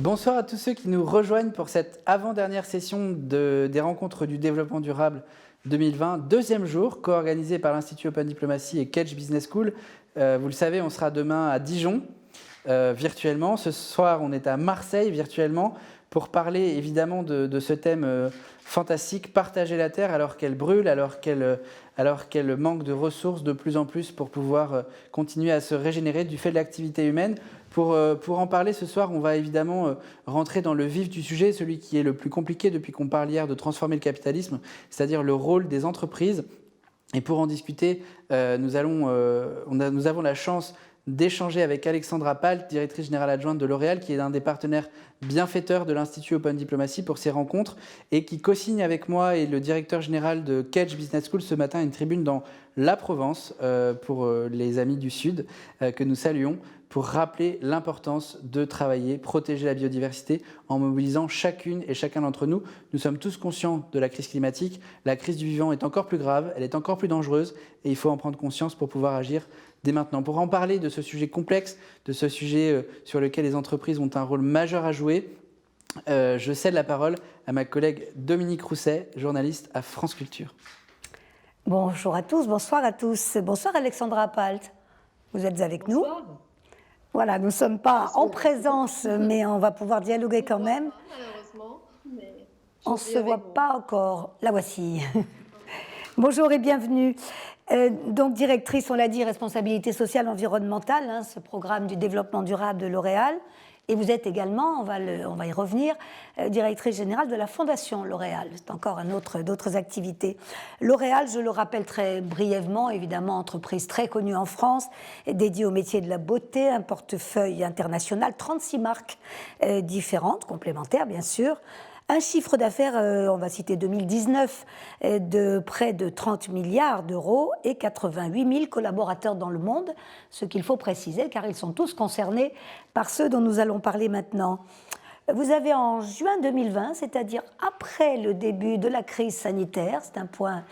Bonsoir à tous ceux qui nous rejoignent pour cette avant-dernière session des rencontres du développement durable 2020, deuxième jour, co-organisé par l'Institut Open Diplomacy et Kedge Business School. Vous le savez, on sera demain à Dijon, virtuellement. Ce soir, on est à Marseille, virtuellement, pour parler évidemment de ce thème fantastique, partager la Terre alors qu'elle brûle, alors qu'elle manque de ressources de plus en plus pour pouvoir continuer à se régénérer du fait de l'activité humaine. Pour en parler ce soir, on va évidemment rentrer dans le vif du sujet, celui qui est le plus compliqué depuis qu'on parle hier de transformer le capitalisme, c'est-à-dire le rôle des entreprises. Et pour en discuter, nous avons la chance d'échanger avec Alexandra Palt, directrice générale adjointe de L'Oréal, qui est l'un des partenaires bienfaiteurs de l'Institut Open Diplomacy pour ces rencontres et qui co-signe avec moi et le directeur général de Kedge Business School ce matin une tribune dans la Provence pour les amis du Sud que nous saluons, pour rappeler l'importance de travailler, protéger la biodiversité en mobilisant chacune et chacun d'entre nous. Nous sommes tous conscients de la crise climatique. La crise du vivant est encore plus grave, elle est encore plus dangereuse et il faut en prendre conscience pour pouvoir agir dès maintenant. Pour en parler de ce sujet complexe, de ce sujet sur lequel les entreprises ont un rôle majeur à jouer, je cède la parole à ma collègue Dominique Rousset, journaliste à France Culture. Bonjour à tous, bonsoir à tous. Bonsoir Alexandra Palt, vous êtes avec nous. Voilà, nous ne sommes pas en présence, mais on va pouvoir dialoguer quand même. Malheureusement, mais on ne se voit pas encore. La voici. Bonjour et bienvenue. Donc directrice, on l'a dit, responsabilité sociale environnementale, ce programme du développement durable de L'Oréal. Et vous êtes également, on va y revenir, directrice générale de la Fondation L'Oréal. C'est encore d'autres activités. L'Oréal, je le rappelle très brièvement, évidemment, entreprise très connue en France, dédiée au métier de la beauté, un portefeuille international, 36 marques différentes, complémentaires bien sûr. Un chiffre d'affaires, on va citer 2019, de près de 30 milliards d'euros et 88 000 collaborateurs dans le monde, ce qu'il faut préciser car ils sont tous concernés par ceux dont nous allons parler maintenant. Vous avez en juin 2020, c'est-à-dire après le début de la crise sanitaire, c'est un point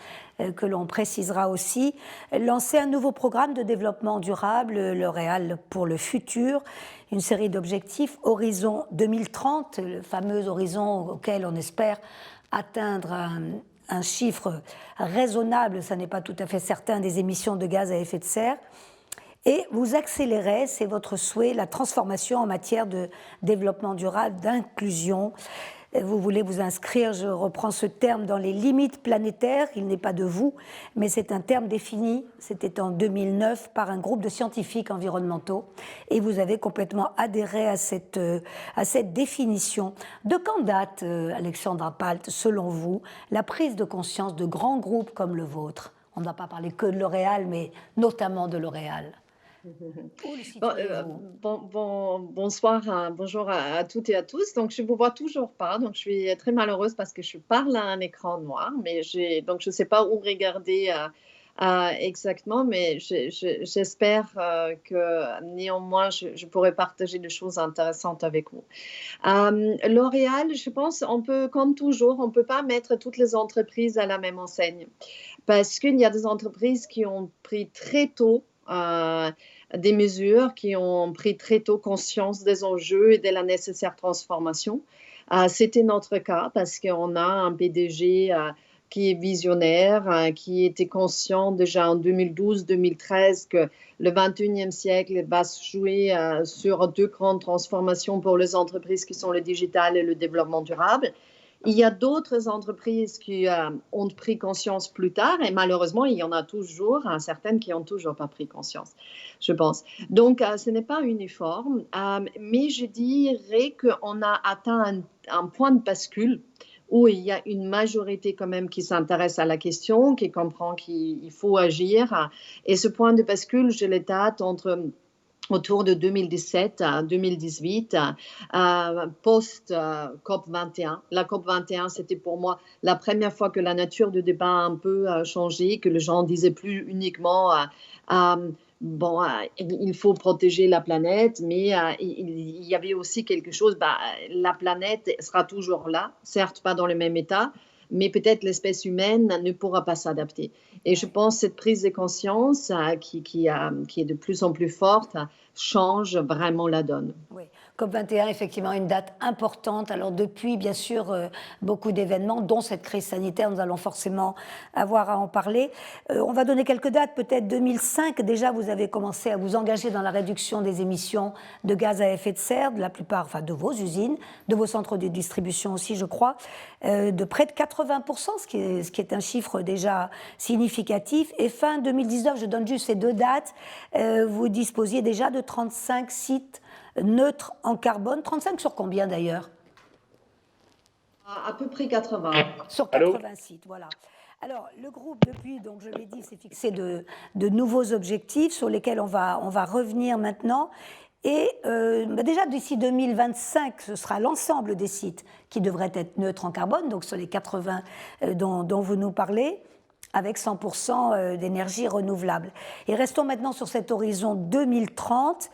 que l'on précisera aussi, lancé un nouveau programme de développement durable, L'Oréal pour le futur, une série d'objectifs, Horizon 2030, le fameux horizon auquel on espère atteindre un chiffre raisonnable, ça n'est pas tout à fait certain, des émissions de gaz à effet de serre. Et vous accélérez, c'est votre souhait, la transformation en matière de développement durable, d'inclusion. Vous voulez vous inscrire, je reprends ce terme, dans les limites planétaires. Il n'est pas de vous, mais c'est un terme défini. C'était en 2009 par un groupe de scientifiques environnementaux. Et vous avez complètement adhéré à cette définition. De quand date, Alexandra Palt, selon vous, la prise de conscience de grands groupes comme le vôtre? On ne va pas parler que de L'Oréal, mais notamment de L'Oréal. Bonsoir, bonjour à toutes et à tous. Donc, je ne vous vois toujours pas. Donc, je suis très malheureuse parce que je parle à un écran noir. Mais donc, je ne sais pas où regarder exactement. Mais j'espère que néanmoins, je pourrai partager des choses intéressantes avec vous. L'Oréal, je pense, comme toujours, on ne peut pas mettre toutes les entreprises à la même enseigne. Parce qu'il y a des entreprises qui ont pris très tôt des mesures, qui ont pris très tôt conscience des enjeux et de la nécessaire transformation. C'était notre cas parce qu'on a un PDG qui est visionnaire, qui était conscient déjà en 2012-2013 que le 21e siècle va se jouer sur deux grandes transformations pour les entreprises qui sont le digital et le développement durable. Il y a d'autres entreprises qui ont pris conscience plus tard et malheureusement, il y en a toujours certaines qui n'ont toujours pas pris conscience, je pense. Donc, ce n'est pas uniforme, mais je dirais qu'on a atteint un point de bascule où il y a une majorité quand même qui s'intéresse à la question, qui comprend qu'il faut agir. Et ce point de bascule, je le date autour de 2017 à 2018, post-COP21. La COP21, c'était pour moi la première fois que la nature du débat a un peu changé, que les gens ne disaient plus uniquement il faut protéger la planète, mais il y avait aussi quelque chose, la planète sera toujours là, certes pas dans le même état, mais peut-être l'espèce humaine ne pourra pas s'adapter. Et je pense que cette prise de conscience qui est de plus en plus forte change vraiment la donne. Oui, COP21, effectivement, une date importante. Alors depuis, bien sûr, beaucoup d'événements, dont cette crise sanitaire, nous allons forcément avoir à en parler. On va donner quelques dates, peut-être 2005. Déjà, vous avez commencé à vous engager dans la réduction des émissions de gaz à effet de serre, de la plupart, enfin, de vos usines, de vos centres de distribution aussi, je crois, de près de 80%, ce qui est un chiffre déjà significatif. Et fin 2019, je donne juste ces deux dates, vous disposiez déjà de 35 sites neutres en carbone. 35 sur combien d'ailleurs? À peu près 80. Sur 80 sites, voilà. Alors, le groupe, depuis, donc je l'ai dit, s'est fixé de nouveaux objectifs sur lesquels on va revenir maintenant. Et déjà, d'ici 2025, ce sera l'ensemble des sites qui devraient être neutres en carbone, donc sur les 80 dont vous nous parlez, avec 100% d'énergie renouvelable. Et restons maintenant sur cet horizon 2030,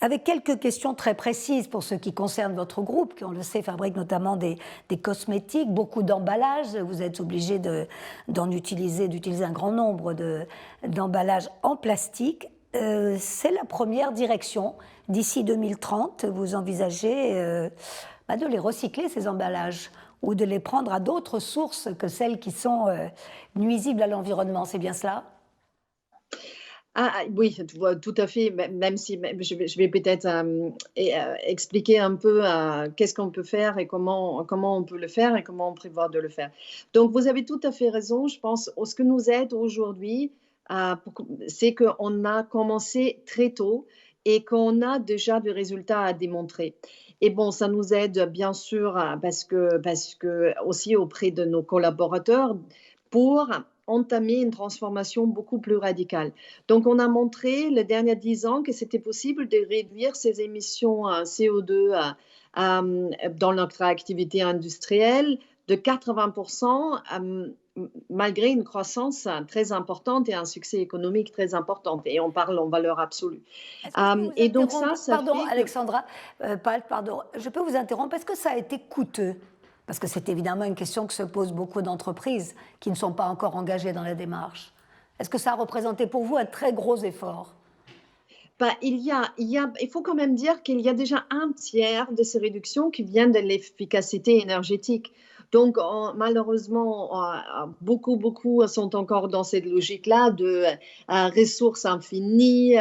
avec quelques questions très précises pour ce qui concerne votre groupe, qui, on le sait, fabrique notamment des cosmétiques, beaucoup d'emballages. Vous êtes obligé d'utiliser un grand nombre d'emballages en plastique. C'est la première direction. D'ici 2030, vous envisagez de les recycler, ces emballages, ou de les prendre à d'autres sources que celles qui sont nuisibles à l'environnement. C'est bien cela ? Oui, tout à fait, même si je vais peut-être expliquer un peu qu'est-ce qu'on peut faire et comment on peut le faire et comment on prévoit de le faire. Donc, vous avez tout à fait raison. Je pense que ce que nous aide aujourd'hui, c'est qu'on a commencé très tôt et qu'on a déjà des résultats à démontrer. Et bon, ça nous aide bien sûr parce que aussi auprès de nos collaborateurs pour entamer une transformation beaucoup plus radicale. Donc, on a montré les derniers 10 ans que c'était possible de réduire ces émissions CO2 dans notre activité industrielle de 80% malgré une croissance très importante et un succès économique très important. Et on parle en valeur absolue. Et donc ça pardon, fait Alexandra, pardon, je peux vous interrompre. Est-ce que ça a été coûteux ? Parce que c'est évidemment une question que se posent beaucoup d'entreprises qui ne sont pas encore engagées dans la démarche. Est-ce que ça a représenté pour vous un très gros effort ? Il faut quand même dire qu'il y a déjà un tiers de ces réductions qui viennent de l'efficacité énergétique. Donc, malheureusement, beaucoup sont encore dans cette logique-là de ressources infinies,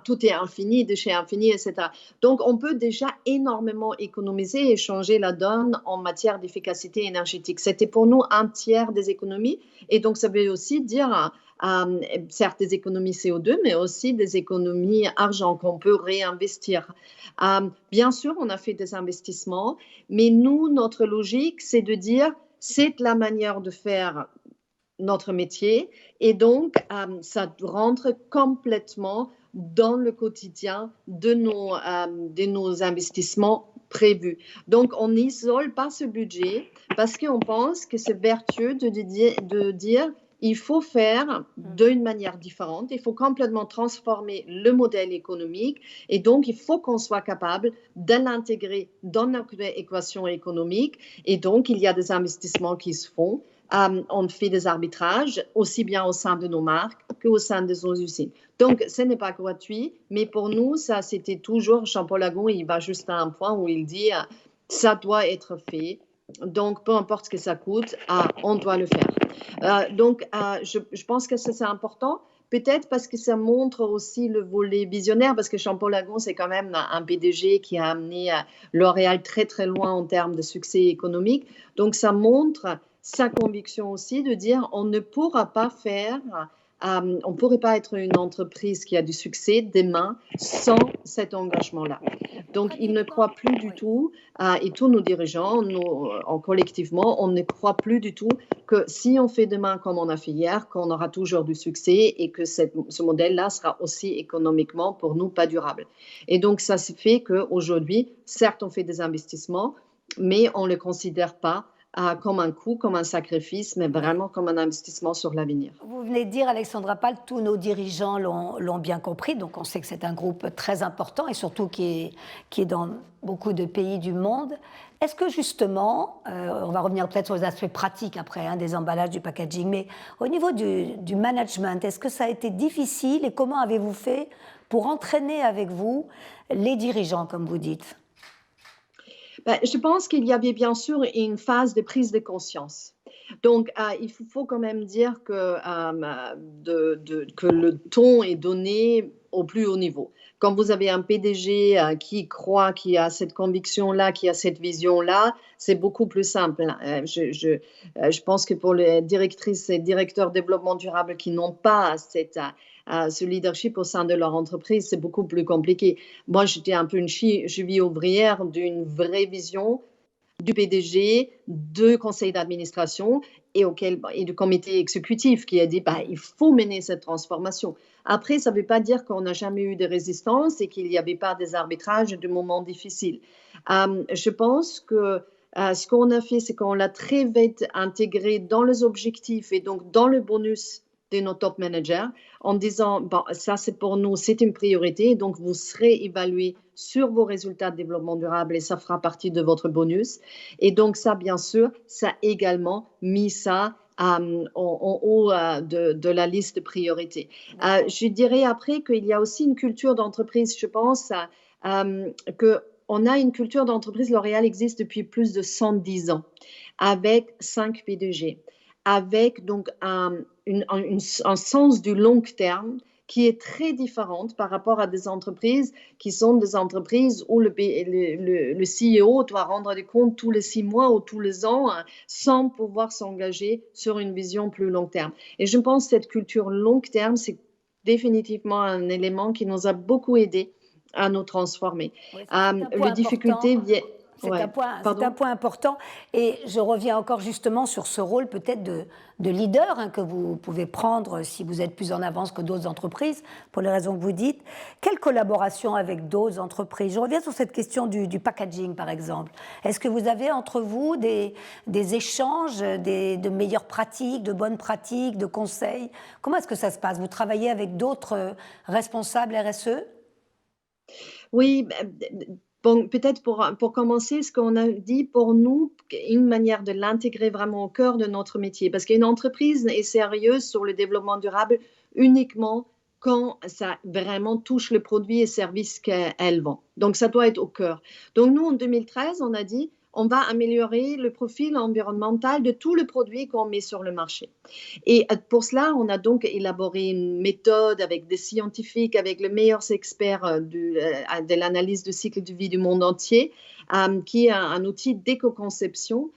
tout est infini, déchets infinis, etc. Donc, on peut déjà énormément économiser et changer la donne en matière d'efficacité énergétique. C'était pour nous un tiers des économies. Et donc, ça veut aussi dire certes des économies CO2, mais aussi des économies argent qu'on peut réinvestir. Bien sûr, on a fait des investissements, mais nous, notre logique, c'est de dire c'est la manière de faire notre métier et donc ça rentre complètement dans le quotidien de nos investissements prévus. Donc, on n'isole pas ce budget parce qu'on pense que c'est vertueux de dire il faut faire d'une manière différente, il faut complètement transformer le modèle économique et donc il faut qu'on soit capable de l'intégrer dans notre équation économique et donc il y a des investissements qui se font. On fait des arbitrages aussi bien au sein de nos marques qu'au sein de nos usines. Donc, ce n'est pas gratuit, mais pour nous, ça c'était toujours, Jean-Paul Agon, il va juste à un point où il dit ça doit être fait. Donc, peu importe ce que ça coûte, on doit le faire. Je pense que ça, c'est important, peut-être parce que ça montre aussi le volet visionnaire, parce que Jean-Paul Agon, c'est quand même un PDG qui a amené L'Oréal très, très loin en termes de succès économique. Donc, ça montre sa conviction aussi de dire on ne pourra pas faire... on ne pourrait pas être une entreprise qui a du succès demain sans cet engagement-là. Donc, il ne croit plus du tout, et tous nos dirigeants, collectivement, on ne croit plus du tout que si on fait demain comme on a fait hier, qu'on aura toujours du succès et que ce modèle-là sera aussi économiquement pour nous pas durable. Et donc, ça se fait qu'aujourd'hui, certes, on fait des investissements, mais on ne le considère pas comme un coût, comme un sacrifice, mais vraiment comme un investissement sur l'avenir. Vous venez de dire, Alexandra Pal, tous nos dirigeants l'ont bien compris, donc on sait que c'est un groupe très important et surtout qui est dans beaucoup de pays du monde. Est-ce que justement, on va revenir peut-être sur les aspects pratiques après, des emballages, du packaging, mais au niveau du management, est-ce que ça a été difficile et comment avez-vous fait pour entraîner avec vous les dirigeants, comme vous dites ? Je pense qu'il y avait bien sûr une phase de prise de conscience. Donc, il faut quand même dire que le ton est donné au plus haut niveau. Quand vous avez un PDG qui croit, qui a cette conviction-là, qui a cette vision-là, c'est beaucoup plus simple. Je pense que pour les directrices et directeurs développement durable qui n'ont pas ce leadership au sein de leur entreprise, c'est beaucoup plus compliqué. Moi, j'étais un peu une cheville ouvrière d'une vraie vision du PDG, de conseil d'administration et du comité exécutif qui a dit il faut mener cette transformation. Après, ça ne veut pas dire qu'on n'a jamais eu de résistance et qu'il n'y avait pas des arbitrages et de moments difficiles. Je pense que ce qu'on a fait, c'est qu'on l'a très vite intégré dans les objectifs et donc dans le bonus de nos top managers en disant ça c'est pour nous, c'est une priorité, donc vous serez évalué sur vos résultats de développement durable et ça fera partie de votre bonus. Et donc ça, bien sûr, ça a également mis ça en haut de la liste de priorités. Je dirais après qu'il y a aussi une culture d'entreprise, je pense qu'on a une culture d'entreprise, L'Oréal existe depuis plus de 110 ans, avec 5 PDG, avec donc un sens du long terme qui est très différente par rapport à des entreprises qui sont des entreprises où le CEO doit rendre des comptes tous les 6 mois ou tous les ans sans pouvoir s'engager sur une vision plus long terme. Et je pense que cette culture long terme, c'est définitivement un élément qui nous a beaucoup aidé à nous transformer. Oui, les difficultés viennent... C'est un point important. Et je reviens encore justement sur ce rôle peut-être de leader que vous pouvez prendre si vous êtes plus en avance que d'autres entreprises, pour les raisons que vous dites. Quelle collaboration avec d'autres entreprises ? Je reviens sur cette question du packaging, par exemple. Est-ce que vous avez entre vous des échanges, de meilleures pratiques, de bonnes pratiques, de conseils ? Comment est-ce que ça se passe ? Vous travaillez avec d'autres responsables RSE ? Oui, bon, peut-être pour commencer, ce qu'on a dit pour nous, une manière de l'intégrer vraiment au cœur de notre métier, parce qu'une entreprise est sérieuse sur le développement durable uniquement quand ça vraiment touche le produit et service qu'elle vend. Donc, ça doit être au cœur. Donc, nous, en 2013, on a dit, on va améliorer le profil environnemental de tous les produits qu'on met sur le marché. Et pour cela, on a donc élaboré une méthode avec des scientifiques, avec les meilleurs experts de l'analyse de cycle de vie du monde entier, qui est un outil d'éco-conception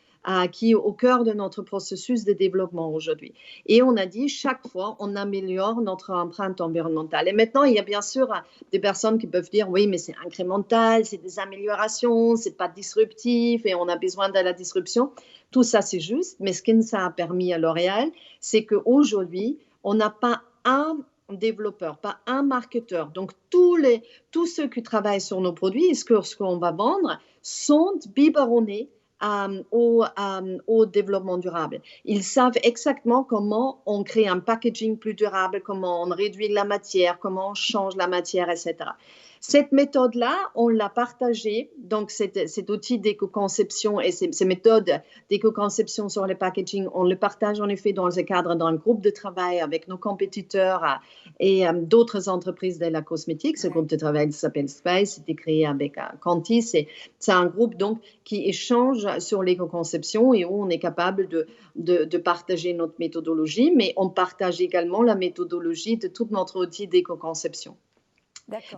qui est au cœur de notre processus de développement aujourd'hui. Et on a dit, chaque fois, on améliore notre empreinte environnementale. Et maintenant, il y a bien sûr des personnes qui peuvent dire, oui, mais c'est incrémental, c'est des améliorations, c'est pas disruptif et on a besoin de la disruption. Tout ça, c'est juste, mais ce que ça a permis à L'Oréal, c'est qu'aujourd'hui, on n'a pas un développeur, pas un marketeur. Donc, tous ceux qui travaillent sur nos produits et ce qu'on va vendre sont biberonnés au développement durable. Ils savent exactement comment on crée un packaging plus durable, comment on réduit la matière, comment on change la matière, etc. Cette méthode-là, on l'a partagée, donc cet outil d'éco-conception et ces méthodes d'éco-conception sur le packaging, on le partage en effet dans le cadre d'un groupe de travail avec nos compétiteurs et d'autres entreprises de la cosmétique. Ce groupe de travail s'appelle Space, c'était créé avec Conti. C'est un groupe donc qui échange sur l'éco-conception et où on est capable de partager notre méthodologie, mais on partage également la méthodologie de tout notre outil d'éco-conception.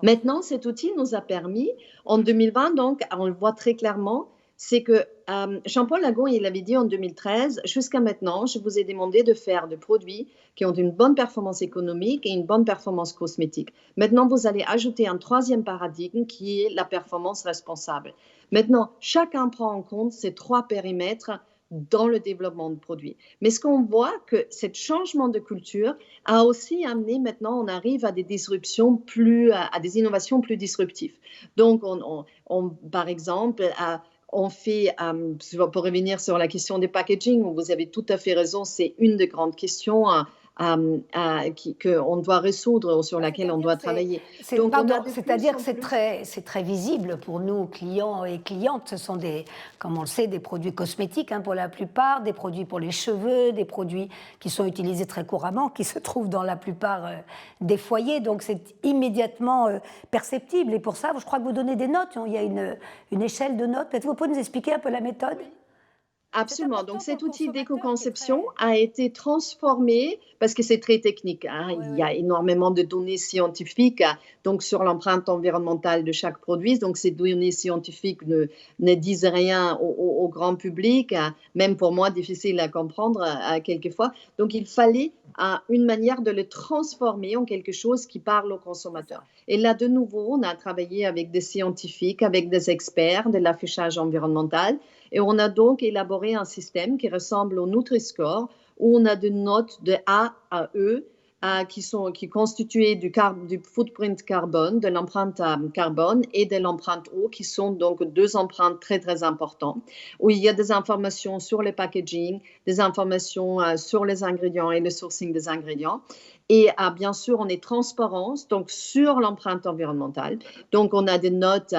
Maintenant, cet outil nous a permis, en 2020, donc, on le voit très clairement, c'est que Jean-Paul Lagon, il avait dit en 2013, jusqu'à maintenant, je vous ai demandé de faire des produits qui ont une bonne performance économique et une bonne performance cosmétique. Maintenant, vous allez ajouter un troisième paradigme qui est la performance responsable. Maintenant, chacun prend en compte ces 3 périmètres dans le développement de produits. Mais ce qu'on voit, que ce changement de culture a aussi amené, maintenant, on arrive à des disruptions à des innovations plus disruptives. Donc, par exemple, on fait, pour revenir sur la question des packaging, vous avez tout à fait raison, c'est une des grandes questions qu'on doit résoudre, sur laquelle on doit travailler. C'est-à-dire que c'est très visible pour nous, clients et clientes. Ce sont comme on le sait, des produits cosmétiques pour la plupart, des produits pour les cheveux, des produits qui sont utilisés très couramment, qui se trouvent dans la plupart des foyers. Donc c'est immédiatement perceptible. Et pour ça, je crois que vous donnez des notes. Il y a une échelle de notes. Peut-être vous pouvez nous expliquer un peu la méthode ? Absolument. Donc, cet outil d'éco-conception a été transformé, parce que c'est très technique. Il y a énormément de données scientifiques donc, sur l'empreinte environnementale de chaque produit. Donc, ces données scientifiques ne disent rien au grand public, même pour moi, difficile à comprendre quelquefois. Donc, il fallait une manière de le transformer en quelque chose qui parle aux consommateurs. Et là, de nouveau, on a travaillé avec des scientifiques, avec des experts de l'affichage environnemental. Et on a donc élaboré un système qui ressemble au Nutri-Score, où on a des notes de A à E qui constituent du footprint carbone, de l'empreinte carbone et de l'empreinte eau, qui sont donc deux empreintes très, très importantes, où il y a des informations sur le packaging, des informations sur les ingrédients et le sourcing des ingrédients. Et bien sûr, on est transparent donc, sur l'empreinte environnementale. Donc, on a des notes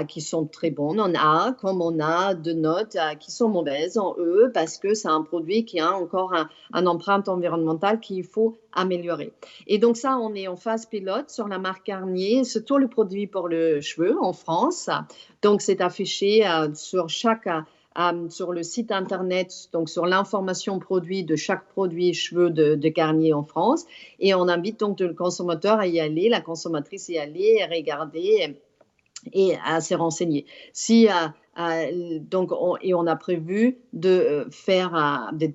qui sont très bonnes en A, comme on a de notes qui sont mauvaises en E, parce que c'est un produit qui a encore une empreinte environnementale qu'il faut améliorer. Et donc ça, on est en phase pilote sur la marque Garnier, c'est tout le produit pour le cheveu en France. Donc c'est affiché sur le site internet, donc sur l'information produit de chaque produit cheveux de Garnier en France. Et on invite donc le consommateur à y aller, la consommatrice à y aller, à regarder et à se renseigner. On a prévu de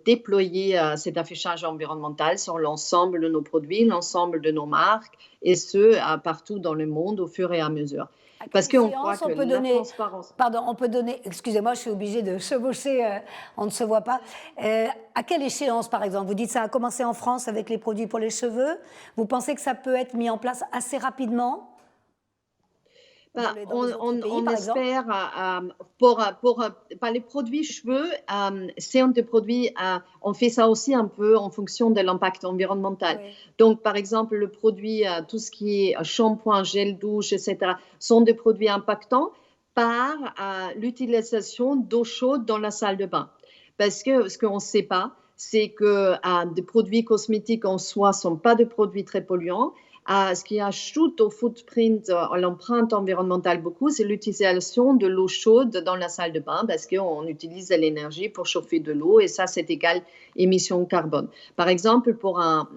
déployer cet affichage environnemental sur l'ensemble de nos produits, l'ensemble de nos marques, et ce, partout dans le monde au fur et à mesure. Parce qu'on croit que la transparence... Pardon, on peut donner... Excusez-moi, je suis obligée de chevaucher, on ne se voit pas. À quelle échéance, par exemple? Vous dites que ça a commencé en France avec les produits pour les cheveux. Vous pensez que ça peut être mis en place assez rapidement? On espère, pour les produits cheveux, c'est un des produits, on fait ça aussi un peu en fonction de l'impact environnemental. Oui. Donc, par exemple, le produit, tout ce qui est shampoing, gel douche, etc., sont des produits impactants par l'utilisation d'eau chaude dans la salle de bain. Parce que ce qu'on ne sait pas, c'est que des produits cosmétiques en soi ne sont pas des produits très polluants. Ce qui ajoute au footprint, à l'empreinte environnementale beaucoup, c'est l'utilisation de l'eau chaude dans la salle de bain parce qu'on utilise de l'énergie pour chauffer de l'eau et ça, c'est égal émission carbone. Par exemple, pour un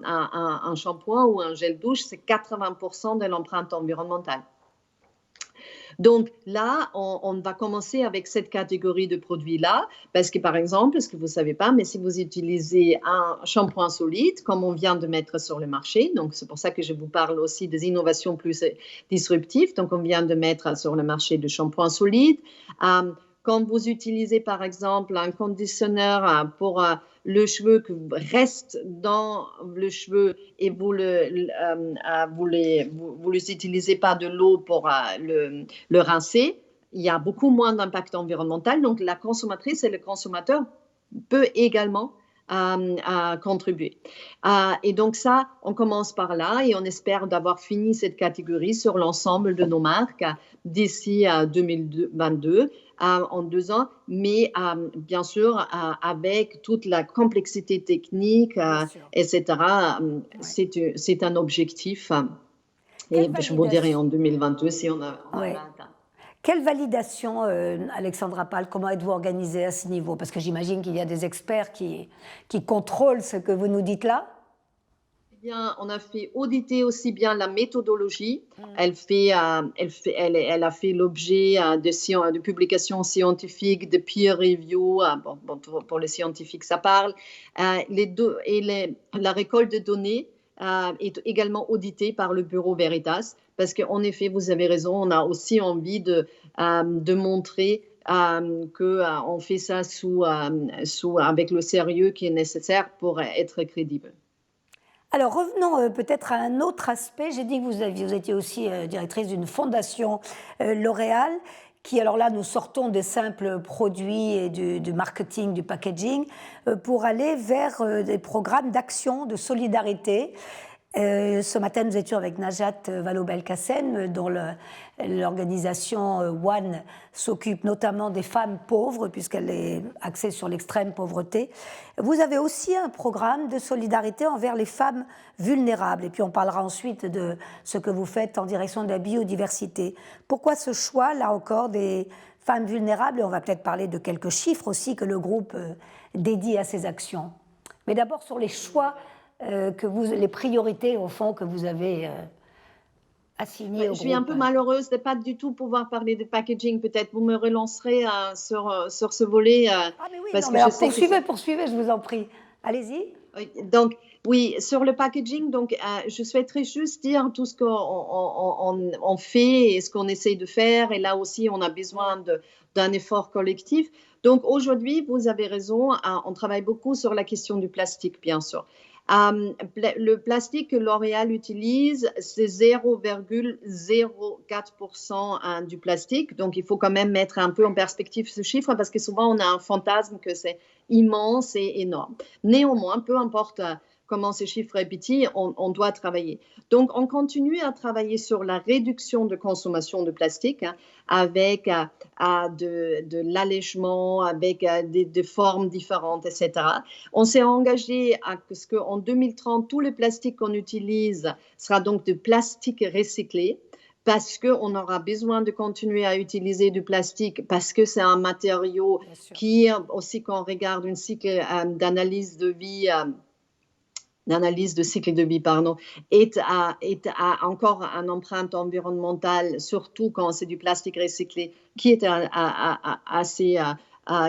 shampoing ou un gel douche, c'est 80% de l'empreinte environnementale. Donc là, on va commencer avec cette catégorie de produits-là, parce que par exemple, ce que vous ne savez pas, mais si vous utilisez un shampoing solide, comme on vient de mettre sur le marché, donc c'est pour ça que je vous parle aussi des innovations plus disruptives, donc on vient de mettre sur le marché de shampoing solide. Quand vous utilisez par exemple un conditionneur pour le cheveu qui reste dans le cheveu et vous les utilisez pas de l'eau pour le rincer, il y a beaucoup moins d'impact environnemental. Donc la consommatrice et le consommateur peut également contribuer. Et donc ça, on commence par là et on espère d'avoir fini cette catégorie sur l'ensemble de nos marques d'ici 2022. En 2 ans, mais bien sûr, avec toute la complexité technique, etc., c'est un objectif. Et je vous dirai en 2022 si on a atteint. Quelle validation, Alexandra Pal, comment êtes-vous organisée à ce niveau? Parce que j'imagine qu'il y a des experts qui contrôlent ce que vous nous dites là. Bien, on a fait auditer aussi bien la méthodologie. Elle a fait l'objet de publications scientifiques, de peer review. Pour les scientifiques, ça parle. La récolte de données est également auditée par le bureau Veritas. Parce qu'en effet, vous avez raison, on a aussi envie de montrer qu'on fait ça avec le sérieux qui est nécessaire pour être crédible. Alors revenons peut-être à un autre aspect. J'ai dit que vous étiez aussi directrice d'une fondation L'Oréal. qui, alors là, nous sortons des simples produits et du marketing, du packaging, pour aller vers des programmes d'action, de solidarité. Ce matin, nous étions avec Najat Vallaud-Belkacem, dont l'organisation One s'occupe notamment des femmes pauvres, puisqu'elle est axée sur l'extrême pauvreté. Vous avez aussi un programme de solidarité envers les femmes vulnérables. Et puis on parlera ensuite de ce que vous faites en direction de la biodiversité. Pourquoi ce choix, là encore, des femmes vulnérables? Et on va peut-être parler de quelques chiffres aussi que le groupe dédie à ces actions. Mais d'abord sur les choix, les priorités au fond que vous avez assignées au groupe. Je suis un peu malheureuse de ne pas du tout pouvoir parler de packaging. Peut-être vous me relancerez sur ce volet. Ah mais oui, parce non, que mais je alors, sais poursuivez, je vous en prie. Allez-y. Donc, oui, sur le packaging, donc, je souhaiterais juste dire tout ce qu'on fait et ce qu'on essaye de faire. Et là aussi, on a besoin d'un effort collectif. Donc, aujourd'hui, vous avez raison, on travaille beaucoup sur la question du plastique, bien sûr. Le plastique que L'Oréal utilise, c'est 0,04% du plastique. Donc, il faut quand même mettre un peu en perspective ce chiffre parce que souvent, on a un fantasme que c'est immense et énorme. Néanmoins, peu importe comment ces chiffres est petit, on doit travailler. Donc, on continue à travailler sur la réduction de consommation de plastique avec de l'allègement, avec des formes différentes, etc. On s'est engagé à ce qu'en 2030, tous les plastiques qu'on utilise sera donc de plastique recyclé, parce qu'on aura besoin de continuer à utiliser du plastique, parce que c'est un matériau qui, aussi quand on regarde un cycle d'analyse de vie, est encore une empreinte environnementale, surtout quand c'est du plastique recyclé, qui est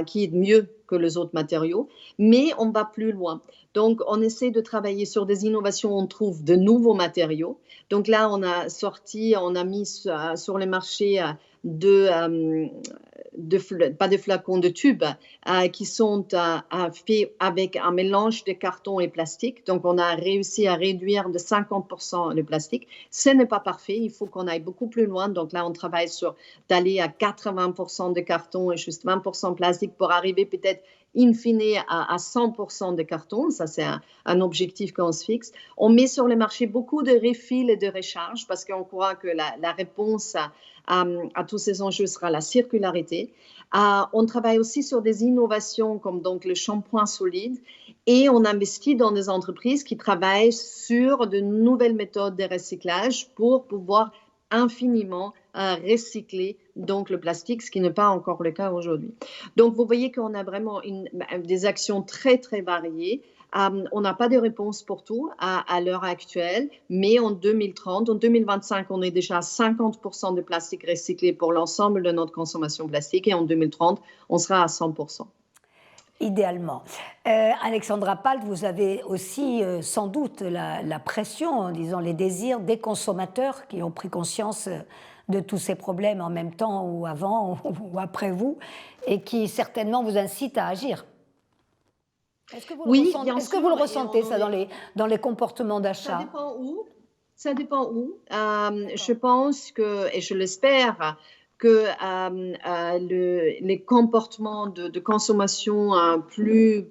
qui est mieux que les autres matériaux, mais on va plus loin. Donc, on essaie de travailler sur des innovations, on trouve de nouveaux matériaux. Donc là, on a mis sur le marché pas de flacons, de tubes qui sont faits avec un mélange de carton et plastique. Donc, on a réussi à réduire de 50% le plastique. Ce n'est pas parfait, il faut qu'on aille beaucoup plus loin. Donc là, on travaille sur d'aller à 80% de carton et juste 20% plastique pour arriver peut-être in fine à 100% de carton. Ça, c'est un objectif qu'on se fixe. On met sur le marché beaucoup de refills et de recharge parce qu'on croit que la réponse à tous ces enjeux sera la circularité. On travaille aussi sur des innovations comme donc le shampoing solide et on investit dans des entreprises qui travaillent sur de nouvelles méthodes de recyclage pour pouvoir infiniment recycler donc le plastique, ce qui n'est pas encore le cas aujourd'hui. Donc, vous voyez qu'on a vraiment des actions très, très variées. On n'a pas de réponse pour tout à l'heure actuelle, mais en 2030, en 2025, on est déjà à 50% de plastique recyclé pour l'ensemble de notre consommation plastique et en 2030, on sera à 100%. Idéalement. Alexandra Palt, vous avez aussi sans doute la pression, disons les désirs des consommateurs qui ont pris conscience de tous ces problèmes en même temps ou avant ou après vous et qui certainement vous incitent à agir. Est-ce que vous le ressentez ça dans les comportements d'achat? Ça dépend où. Je pense que, et je l'espère, que les comportements de consommation plus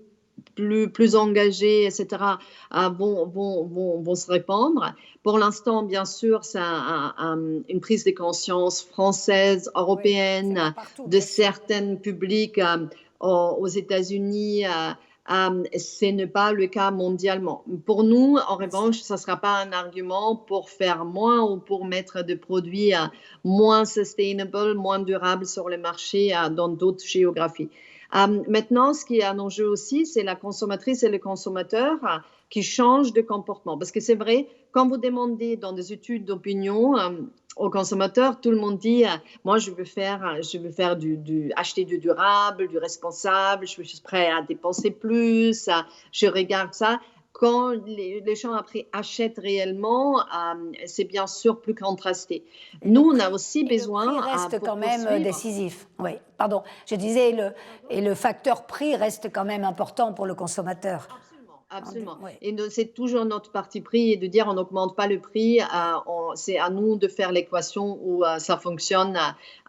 engagés, etc., vont se répandre. Pour l'instant, bien sûr, c'est une prise de conscience française, européenne, de certains publics aux États-Unis. Ce n'est pas le cas mondialement. Pour nous, en revanche, ça ne sera pas un argument pour faire moins ou pour mettre des produits moins sustainable, moins durables sur le marché dans d'autres géographies. Maintenant, ce qui est un enjeu aussi, c'est la consommatrice et le consommateur qui changent de comportement. Parce que c'est vrai, quand vous demandez dans des études d'opinion aux consommateurs, tout le monde dit moi, je veux acheter du durable, du responsable, je suis prêt à dépenser plus, je regarde ça. Quand les gens après achètent réellement, c'est bien sûr plus contrasté. Nous, on a aussi besoin. Le prix reste quand même décisif. Oui, pardon. Je disais, le facteur prix reste quand même important pour le consommateur. Absolument. Ouais. Et c'est toujours notre parti pris de dire on n'augmente pas le prix. C'est à nous de faire l'équation où ça fonctionne.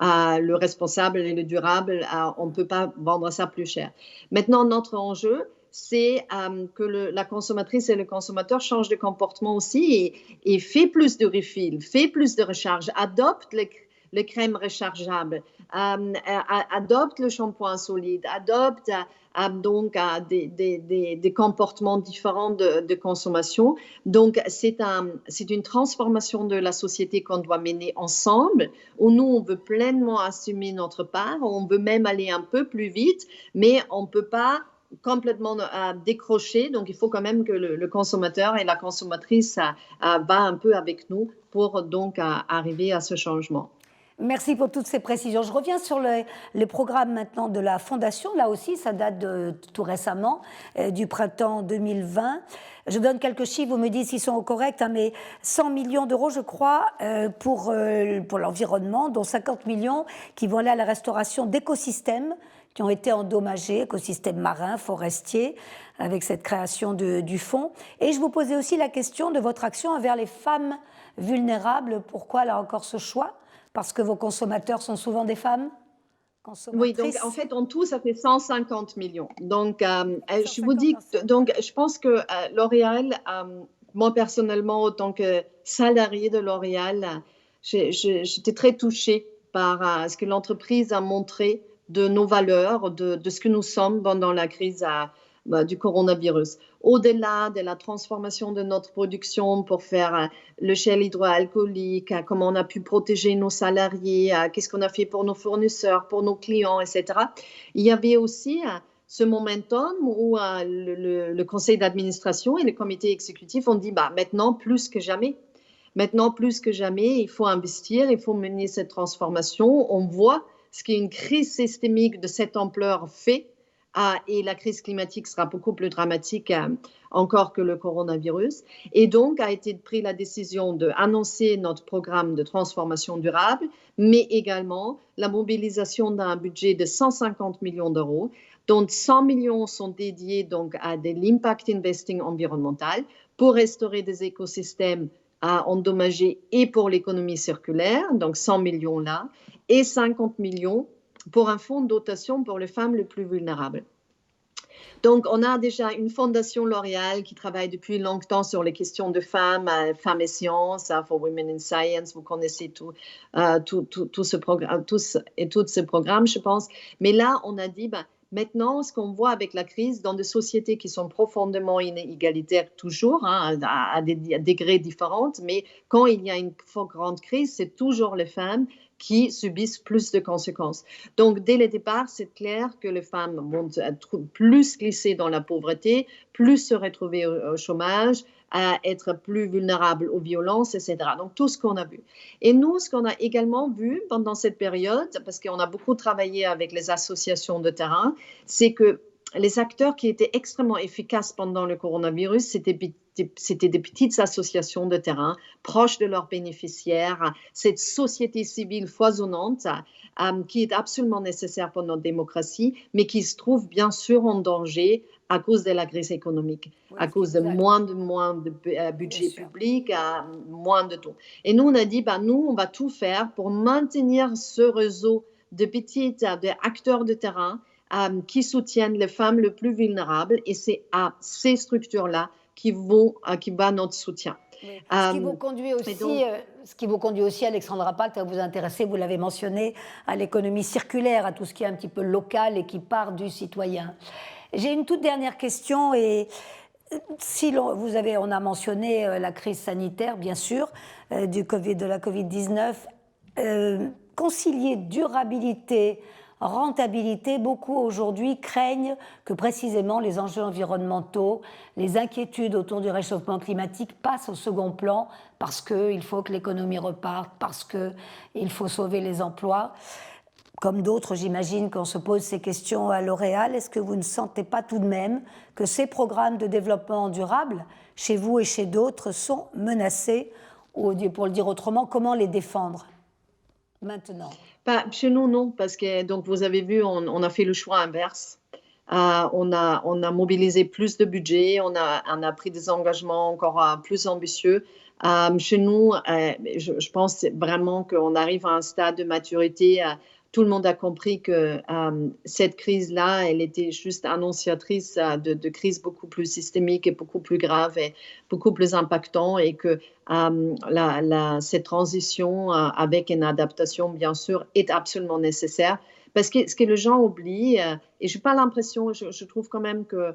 Le responsable et le durable, on ne peut pas vendre ça plus cher. Maintenant, notre enjeu, c'est que la consommatrice et le consommateur changent de comportement aussi et fait plus de refill, fait plus de recharge, adopte les crèmes rechargeables, adopte le shampoing solide, adopte donc des comportements différents de consommation. Donc, c'est une transformation de la société qu'on doit mener ensemble, où nous, on veut pleinement assumer notre part, on veut même aller un peu plus vite, mais on ne peut pas complètement décrocher. Donc, il faut quand même que le consommateur et la consommatrice va un peu avec nous pour donc arriver à ce changement. Merci pour toutes ces précisions. Je reviens sur les programmes maintenant de la Fondation. Là aussi, ça date de tout récemment, du printemps 2020. Je donne quelques chiffres, vous me dites s'ils sont corrects, hein, mais 100 millions d'euros, je crois, pour l'environnement, dont 50 millions qui vont aller à la restauration d'écosystèmes qui ont été endommagés, écosystèmes marins, forestiers, avec cette création du fonds. Et je vous posais aussi la question de votre action envers les femmes vulnérables. Pourquoi, là encore, ce choix ? Parce que vos consommateurs sont souvent des femmes Oui, donc en fait, en tout, ça fait 150 millions. Donc, je vous dis, donc, je pense que L'Oréal, moi personnellement, en tant que salariée de L'Oréal, j'étais très touchée par ce que l'entreprise a montré de nos valeurs, de ce que nous sommes pendant la crise du coronavirus. Au-delà de la transformation de notre production pour faire le gel hydroalcoolique, comment on a pu protéger nos salariés, qu'est-ce qu'on a fait pour nos fournisseurs, pour nos clients, etc. Il y avait aussi ce momentum où le conseil d'administration et le comité exécutif ont dit maintenant plus que jamais. Maintenant plus que jamais, il faut investir, il faut mener cette transformation. On voit ce qu'une crise systémique de cette ampleur fait. Et la crise climatique sera beaucoup plus dramatique encore que le coronavirus. Et donc, a été prise la décision d'annoncer notre programme de transformation durable, mais également la mobilisation d'un budget de 150 millions d'euros, dont 100 millions sont dédiés donc à de l'impact investing environnemental pour restaurer des écosystèmes endommagés et pour l'économie circulaire, donc 100 millions là, et 50 millions pour un fonds de dotation pour les femmes les plus vulnérables. Donc, on a déjà une fondation L'Oréal qui travaille depuis longtemps sur les questions de femmes, femmes et sciences, for Women in Science. Vous connaissez tout ce programme, tous ce programme, je pense. Mais là, on a dit, maintenant, ce qu'on voit avec la crise dans des sociétés qui sont profondément inégalitaires toujours, à des degrés différents, mais quand il y a une grande crise, c'est toujours les femmes qui subissent plus de conséquences. Donc, dès le départ, c'est clair que les femmes vont être plus glissées dans la pauvreté, plus se retrouver au chômage, être plus vulnérables aux violences, etc. Donc, tout ce qu'on a vu. Et nous, ce qu'on a également vu pendant cette période, parce qu'on a beaucoup travaillé avec les associations de terrain, c'est que les acteurs qui étaient extrêmement efficaces pendant le coronavirus, c'était des petites associations de terrain proches de leurs bénéficiaires, cette société civile foisonnante qui est absolument nécessaire pour notre démocratie, mais qui se trouve bien sûr en danger à cause de la crise économique, à cause de moins de budget public, moins de tout. Et nous, on a dit, nous, on va tout faire pour maintenir ce réseau de petits acteurs de terrain qui soutiennent les femmes les plus vulnérables, et c'est à ces structures-là qui va notre soutien. Oui. Ce qui vous conduit aussi, Alexandra Palt, à vous intéresser, vous l'avez mentionné, à l'économie circulaire, à tout ce qui est un petit peu local et qui part du citoyen. J'ai une toute dernière question, et on a mentionné la crise sanitaire, bien sûr, de la Covid-19, concilier durabilité, rentabilité, beaucoup aujourd'hui craignent que précisément les enjeux environnementaux, les inquiétudes autour du réchauffement climatique passent au second plan parce qu'il faut que l'économie reparte, parce qu'il faut sauver les emplois. Comme d'autres, j'imagine qu'on se pose ces questions à L'Oréal. Est-ce que vous ne sentez pas tout de même que ces programmes de développement durable, chez vous et chez d'autres, sont menacés, ou pour le dire autrement, comment les défendre maintenant? Chez nous, non, parce que donc, vous avez vu, on a fait le choix inverse. On a mobilisé plus de budget, on a pris des engagements encore plus ambitieux. Chez nous, je pense vraiment qu'on arrive à un stade de maturité. Tout le monde a compris que cette crise-là, elle était juste annonciatrice de crises beaucoup plus systémiques et beaucoup plus graves et beaucoup plus impactantes, et que cette transition avec une adaptation, bien sûr, est absolument nécessaire. Parce que ce que les gens oublient, et je n'ai pas l'impression, je trouve quand même que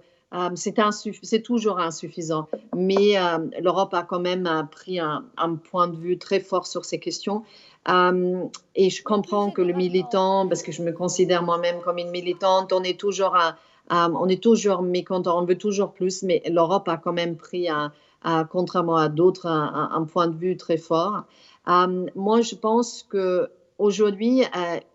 c'est toujours insuffisant, mais l'Europe a quand même pris un point de vue très fort sur ces questions. Et je comprends que le militant, parce que je me considère moi-même comme une militante, on est toujours mécontent, on veut toujours plus, mais l'Europe a quand même pris, contrairement à d'autres, un point de vue très fort. Moi, je pense que aujourd'hui,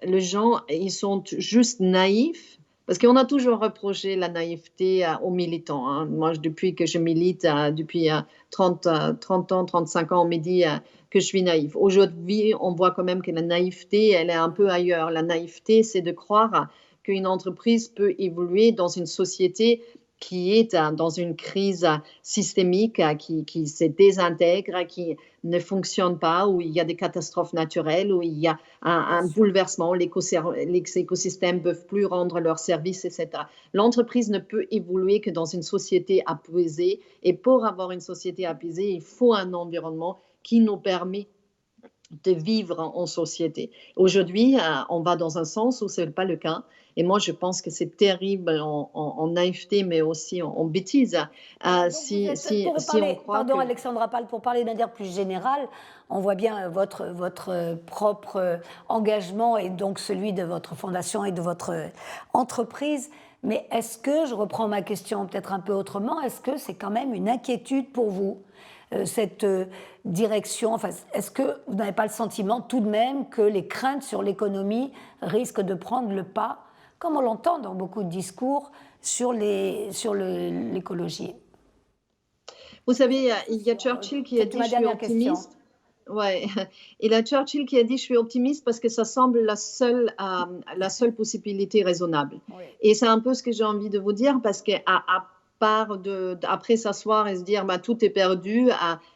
les gens, ils sont juste naïfs, parce qu'on a toujours reproché la naïveté aux militants. Hein. Moi, depuis que je milite, depuis 30 ans, 35 ans, on me dit que je suis naïve. Aujourd'hui, on voit quand même que la naïveté, elle est un peu ailleurs. La naïveté, c'est de croire qu'une entreprise peut évoluer dans une société qui est dans une crise systémique, qui se désintègre, qui ne fonctionne pas, où il y a des catastrophes naturelles, où il y a un bouleversement, les écosystèmes ne peuvent plus rendre leurs services, etc. L'entreprise ne peut évoluer que dans une société apaisée, et pour avoir une société apaisée, il faut un environnement qui nous permet de vivre en société. Aujourd'hui, on va dans un sens où ce n'est pas le cas. Et moi, je pense que c'est terrible en naïveté, mais aussi en bêtise. Pardon, Alexandra Pal, pour parler d'un dire plus général, on voit bien votre propre engagement et donc celui de votre fondation et de votre entreprise. Mais est-ce que, je reprends ma question peut-être un peu autrement, est-ce que c'est quand même une inquiétude pour vous, cette direction, enfin, est-ce que vous n'avez pas le sentiment tout de même que les craintes sur l'économie risquent de prendre le pas, comme on l'entend dans beaucoup de discours, sur l'écologie? Vous savez, il y a Churchill qui a dit « je suis optimiste ». Ouais. Et il y a Churchill qui a dit « je suis optimiste parce que ça semble la seule possibilité raisonnable ». Oui. Et c'est un peu ce que j'ai envie de vous dire, parce qu'à part après s'asseoir et se dire tout est perdu,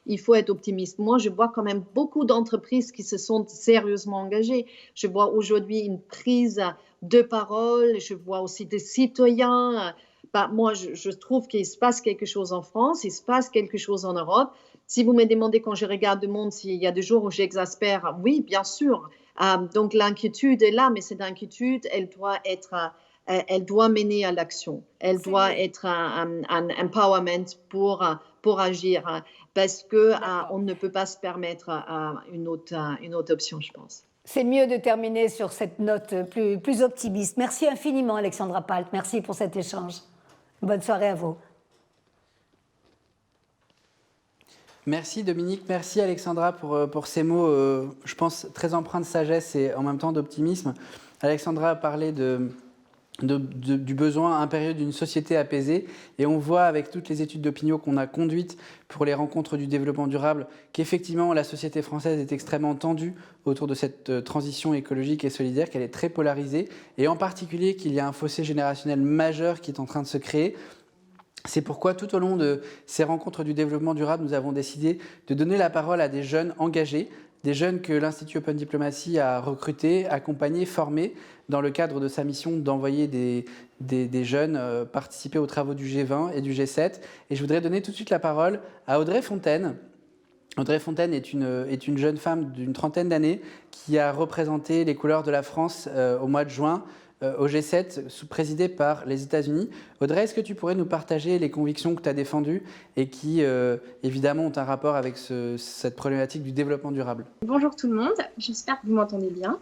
il faut être optimiste. Moi, je vois quand même beaucoup d'entreprises qui se sont sérieusement engagées. Je vois aujourd'hui une prise de parole, je vois aussi des citoyens. Moi, je trouve qu'il se passe quelque chose en France, il se passe quelque chose en Europe. Si vous me demandez quand je regarde le monde s'il y a des jours où j'exaspère, oui, bien sûr. Donc l'inquiétude est là, mais cette inquiétude, elle doit mener à l'action. Elle doit être un empowerment pour agir, parce qu'on ne peut pas se permettre une autre option, je pense. C'est mieux de terminer sur cette note plus optimiste. Merci infiniment, Alexandra Palt. Merci pour cet échange. Bonne soirée à vous. Merci Dominique, merci Alexandra pour ces mots, je pense, très empreints de sagesse et en même temps d'optimisme. Alexandra a parlé du besoin impérieux d'une société apaisée, et on voit avec toutes les études d'opinion qu'on a conduites pour les rencontres du développement durable qu'effectivement la société française est extrêmement tendue autour de cette transition écologique et solidaire, qu'elle est très polarisée, et en particulier qu'il y a un fossé générationnel majeur qui est en train de se créer. C'est pourquoi tout au long de ces rencontres du développement durable, nous avons décidé de donner la parole à des jeunes engagés, des jeunes que l'Institut Open Diplomacy a recrutés, accompagnés, formés dans le cadre de sa mission d'envoyer des jeunes participer aux travaux du G20 et du G7. Et je voudrais donner tout de suite la parole à Audrey Fontaine. Audrey Fontaine est une jeune femme d'une trentaine d'années qui a représenté les couleurs de la France au mois de juin au G7, présidé par les États-Unis. Audrey, est-ce que tu pourrais nous partager les convictions que tu as défendues et qui, évidemment, ont un rapport avec cette problématique du développement durable? Bonjour tout le monde, j'espère que vous m'entendez bien.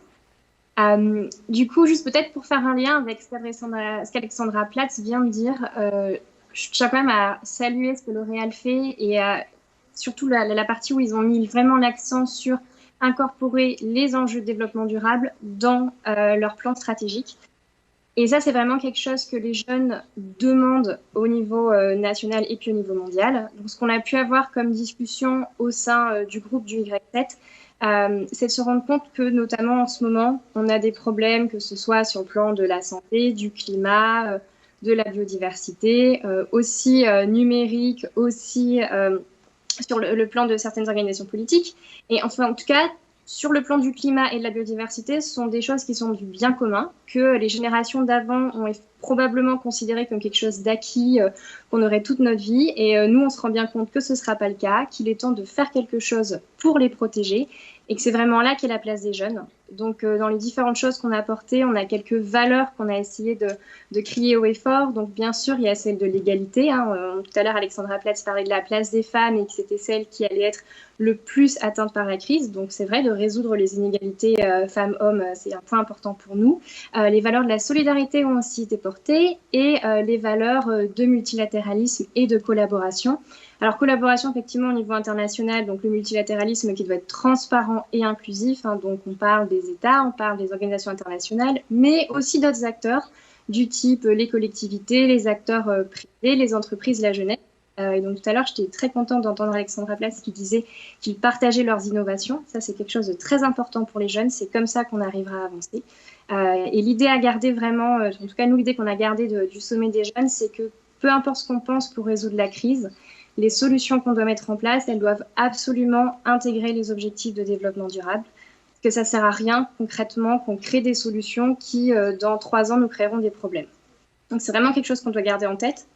Du coup, juste peut-être pour faire un lien avec ce qu'Alexandra Platz vient de dire, je tiens quand même à saluer ce que L'Oréal fait, et surtout la partie où ils ont mis vraiment l'accent sur incorporer les enjeux de développement durable dans leur plan stratégique. Et ça, c'est vraiment quelque chose que les jeunes demandent au niveau national et puis au niveau mondial. Donc, ce qu'on a pu avoir comme discussion au sein du groupe du Y7, c'est de se rendre compte que, notamment en ce moment, on a des problèmes, que ce soit sur le plan de la santé, du climat, de la biodiversité, aussi numérique, aussi sur le plan de certaines organisations politiques. Et enfin, en tout cas, sur le plan du climat et de la biodiversité, ce sont des choses qui sont du bien commun, que les générations d'avant ont probablement considéré comme quelque chose d'acquis, qu'on aurait toute notre vie. Et nous, on se rend bien compte que ce ne sera pas le cas, qu'il est temps de faire quelque chose pour les protéger et que c'est vraiment là qu'est la place des jeunes. Donc, dans les différentes choses qu'on a apportées, on a quelques valeurs qu'on a essayé de crier haut et fort. Donc, bien sûr, il y a celle de l'égalité. Tout à l'heure, Alexandra Platz parlait de la place des femmes et que c'était celle qui allait être le plus atteinte par la crise. Donc, c'est vrai, de résoudre les inégalités femmes-hommes, c'est un point important pour nous. Les valeurs de la solidarité ont aussi été portées et les valeurs de multilatéralisme et de collaboration. Alors, collaboration, effectivement, au niveau international, donc le multilatéralisme qui doit être transparent et inclusif. Donc, on parle des États, on parle des organisations internationales, mais aussi d'autres acteurs du type les collectivités, les acteurs privés, les entreprises, la jeunesse. Et donc, tout à l'heure, j'étais très contente d'entendre Alexandra Platz qui disait qu'ils partageaient leurs innovations. Ça, c'est quelque chose de très important pour les jeunes. C'est comme ça qu'on arrivera à avancer. Et l'idée à garder vraiment, en tout cas, nous, l'idée qu'on a gardée du sommet des jeunes, c'est que peu importe ce qu'on pense pour résoudre la crise, les solutions qu'on doit mettre en place, elles doivent absolument intégrer les objectifs de développement durable. Parce que ça ne sert à rien concrètement qu'on crée des solutions qui, dans 3 ans, nous créeront des problèmes. Donc, c'est vraiment quelque chose qu'on doit garder en tête.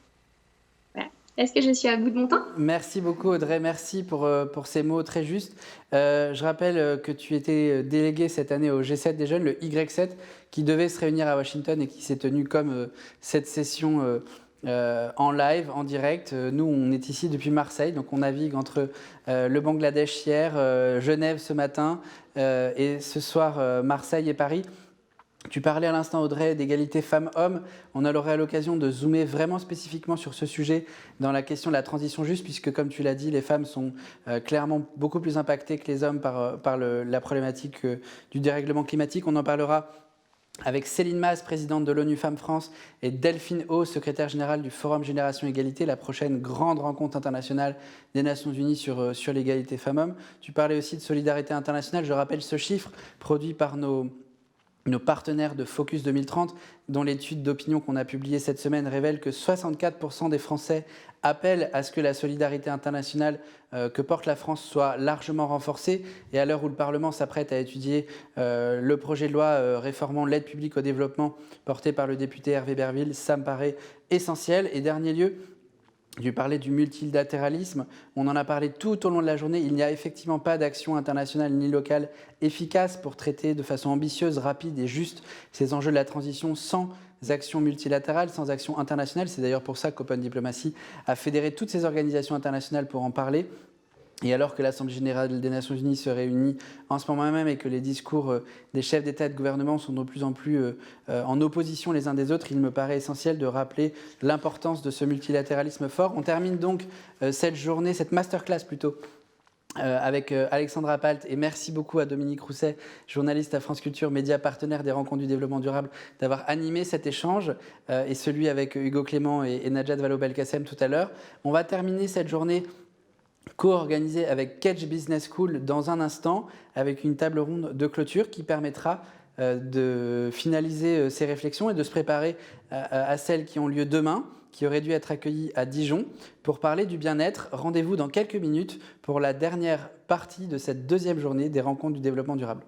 Voilà. Est-ce que je suis à bout de mon temps ? Merci beaucoup Audrey, merci pour ces mots très justes. Je rappelle que tu étais déléguée cette année au G7 des jeunes, le Y7, qui devait se réunir à Washington et qui s'est tenu comme cette session en live, en direct. Nous, on est ici depuis Marseille, donc on navigue entre le Bangladesh hier, Genève ce matin et ce soir Marseille et Paris. Tu parlais à l'instant, Audrey, d'égalité femmes-hommes. On aura l'occasion de zoomer vraiment spécifiquement sur ce sujet dans la question de la transition juste, puisque, comme tu l'as dit, les femmes sont clairement beaucoup plus impactées que les hommes par la problématique du dérèglement climatique. On en parlera avec Céline Maz, présidente de l'ONU Femmes France, et Delphine O, secrétaire générale du Forum Génération Égalité, la prochaine grande rencontre internationale des Nations Unies sur l'égalité femmes-hommes. Tu parlais aussi de solidarité internationale. Je rappelle ce chiffre produit par nos partenaires de Focus 2030, dont l'étude d'opinion qu'on a publiée cette semaine révèle que 64% des Français appellent à ce que la solidarité internationale que porte la France soit largement renforcée. Et à l'heure où le Parlement s'apprête à étudier le projet de loi réformant l'aide publique au développement porté par le député Hervé Berville, ça me paraît essentiel. Et dernier lieu, tu parlais du multilatéralisme, on en a parlé tout au long de la journée. Il n'y a effectivement pas d'action internationale ni locale efficace pour traiter de façon ambitieuse, rapide et juste ces enjeux de la transition sans action multilatérale, sans action internationale. C'est d'ailleurs pour ça qu'Open Diplomacy a fédéré toutes ces organisations internationales pour en parler. Et alors que l'Assemblée générale des Nations Unies se réunit en ce moment même et que les discours des chefs d'État et de gouvernement sont de plus en plus en opposition les uns des autres, il me paraît essentiel de rappeler l'importance de ce multilatéralisme fort. On termine donc cette journée, cette masterclass plutôt, avec Alexandra Palt, et merci beaucoup à Dominique Rousset, journaliste à France Culture, média partenaire des Rencontres du développement durable, d'avoir animé cet échange, et celui avec Hugo Clément et Najat Vallaud-Belkacem tout à l'heure. On va terminer cette journée co-organisée avec Kedge Business School dans un instant, avec une table ronde de clôture qui permettra de finaliser ces réflexions et de se préparer à celles qui ont lieu demain, qui auraient dû être accueillies à Dijon. Pour parler du bien-être, rendez-vous dans quelques minutes pour la dernière partie de cette deuxième journée des Rencontres du développement durable.